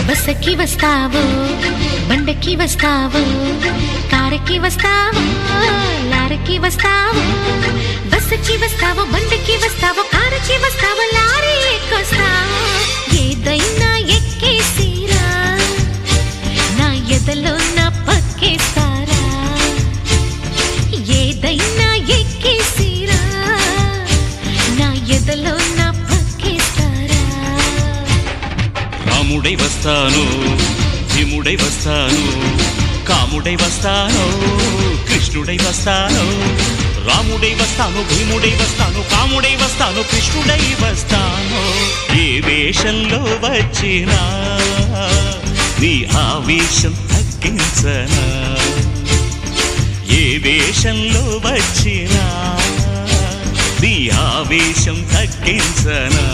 బస్సకి వస్తావో బండకి వస్తావో కారకి వస్తావో లారకి వస్తావో బస్సకి వస్తావో బండకి వస్తావో కారకి వస్తావో లారీ ఎక్కొస్తావో ఏదైనా ఎక్కేసిరా నా ఎదలో నా పక్కేస్తారా ఏదైనా ఎక్కేసిరా నా ఎదలో నా పక్కేస్తారా రాముడై వస్తాను భీముడై వస్తాను కాముడై వస్తాను కృష్ణుడై వస్తాను రాముడై వస్తాను భీముడై వస్తాను కాముడై వస్తాను కృష్ణుడై వస్తాను ఏ వేషంలో వచ్చినా నీ ఆవేశం తగ్గించనా ఏ వేషంలో వచ్చినా నీ ఆవేశం తగ్గించనా.